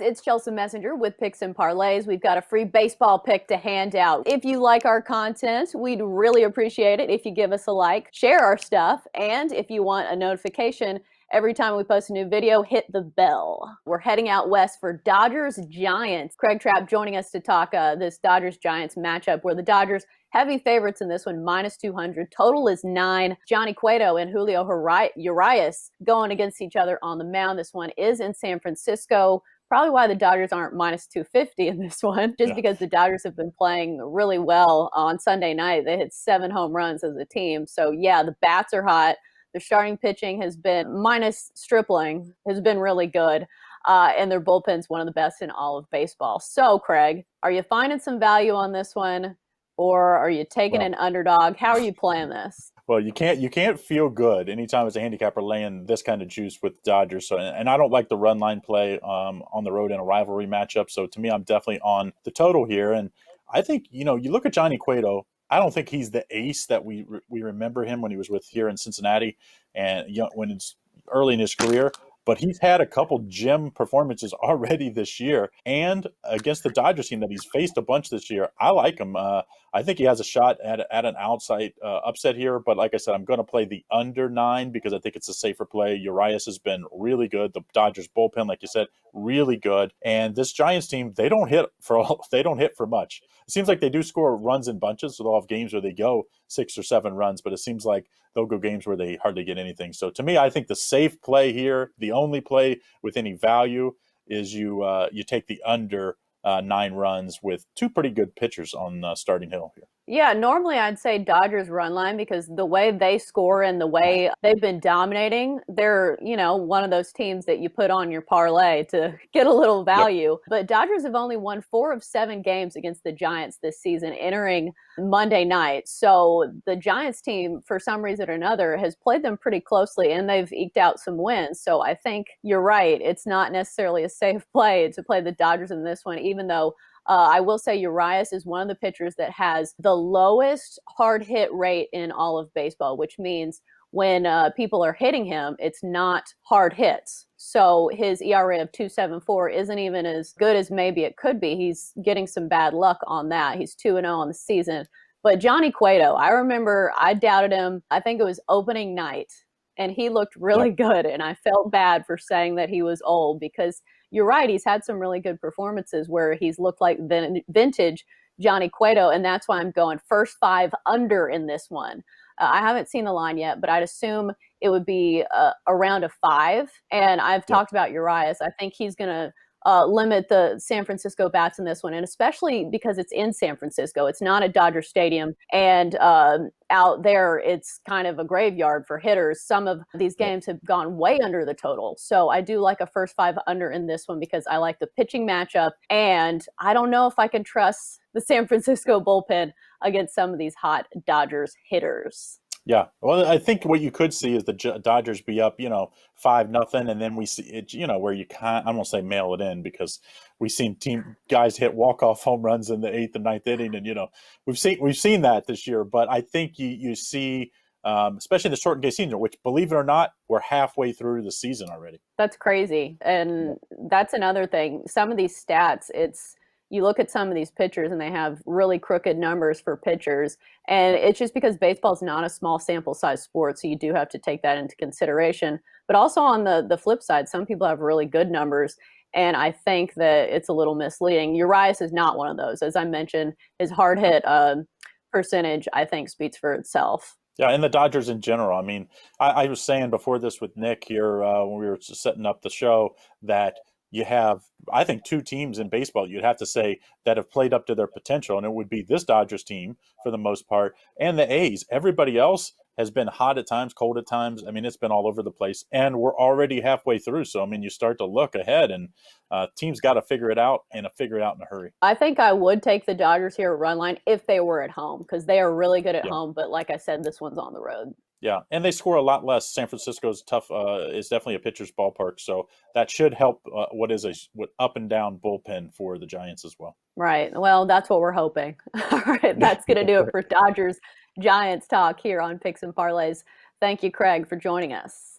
It's Chelsa Messenger with Picks and Parlays. We've got a free baseball pick to hand out. If you like our content, we'd really appreciate it if you give us a like, share our stuff, and if you want a notification every time we post a new video, hit the bell. We're heading out west for Dodgers-Giants. Craig Trapp joining us to talk this Dodgers-Giants matchup where the Dodgers heavy favorites in this one, minus 200. Total is 9. Johnny Cueto and Julio Urias going against each other on the mound. This one is in San Francisco. Probably why the Dodgers aren't minus 250 in this one, just because the Dodgers have been playing really well on Sunday night. They hit 7 home runs as a team. So, yeah, the bats are hot. Their starting pitching has been, minus Stripling, has been really good. And their bullpen's one of the best in all of baseball. So, Craig, are you finding some value on this one, or are you taking an underdog? How are you playing this? Well, you can't feel good anytime as a handicapper laying this kind of juice with Dodgers. So, and I don't like the run line play on the road in a rivalry matchup. So to me, I'm definitely on the total here. And I think you look at Johnny Cueto. I don't think he's the ace that we remember him when he was with here in Cincinnati and when it's early in his career. But he's had a couple gem performances already this year, and against the Dodgers team that he's faced a bunch this year. I like him. I think he has a shot at an outside upset here. But like I said, I'm going to play the under 9 because I think it's a safer play. Urias has been really good. The Dodgers bullpen, like you said, really good. And this Giants team, they don't hit for much. It seems like they do score runs in bunches, so they'll have games where they go 6 or 7 runs, but it seems like they'll go games where they hardly get anything. So to me, I think the safe play here, the only play with any value, is you take the under 9 runs with 2 pretty good pitchers on starting hill here. Yeah, normally I'd say Dodgers run line because the way they score and the way they've been dominating, they're, one of those teams that you put on your parlay to get a little value. Yep. But Dodgers have only won 4 of 7 games against the Giants this season, entering Monday night. So the Giants team, for some reason or another, has played them pretty closely and they've eked out some wins. So I think you're right. It's not necessarily a safe play to play the Dodgers in this one, even though I will say Urias is one of the pitchers that has the lowest hard hit rate in all of baseball, which means when people are hitting him, it's not hard hits. So his ERA of 2.74 isn't even as good as maybe it could be. He's getting some bad luck on that. He's 2-0 on the season. But Johnny Cueto, I remember I doubted him. I think it was opening night, and he looked really good. And I felt bad for saying that he was old because you're right. He's had some really good performances where he's looked like vintage Johnny Cueto, and that's why I'm going first 5 under in this one. I haven't seen the line yet, but I'd assume it would be around a 5. And I've talked about Urias. I think he's going to limit the San Francisco bats in this one, and especially because it's in San Francisco. It's not a Dodger Stadium, and out there it's kind of a graveyard for hitters. Some of these games have gone way under the total. So I do like a first 5 under in this one because I like the pitching matchup, and I don't know if I can trust the San Francisco bullpen against some of these hot Dodgers hitters. Yeah, well, I think what you could see is the Dodgers be up, 5-0, and then we see it, where you can't. I won't say mail it in because we've seen team guys hit walk-off home runs in the 8th and 9th inning, and we've seen that this year. But I think you see, especially the shortened day season, which, believe it or not, we're halfway through the season already. That's crazy, and that's another thing. Some of these stats, you look at some of these pitchers and they have really crooked numbers for pitchers. And it's just because baseball is not a small sample size sport. So you do have to take that into consideration. But also on the flip side, some people have really good numbers. And I think that it's a little misleading. Urias is not one of those. As I mentioned, his hard hit percentage, I think, speaks for itself. Yeah, and the Dodgers in general. I mean, I was saying before this with Nick here when we were setting up the show that you have, I think, 2 teams in baseball you'd have to say that have played up to their potential, and it would be this Dodgers team for the most part and the A's. Everybody else has been hot at times, cold at times. I mean, it's been all over the place, and we're already halfway through. So, I mean, you start to look ahead, and teams got to figure it out in a hurry. I think I would take the Dodgers here at run line if they were at home because they are really good at home. But like I said, this one's on the road. Yeah, and they score a lot less. San Francisco's tough. Is definitely a pitcher's ballpark, so that should help. What up and down bullpen for the Giants as well. Right. Well, that's what we're hoping. All right, that's going to do it for Dodgers Giants talk here on Picks and Parlays. Thank you, Craig, for joining us.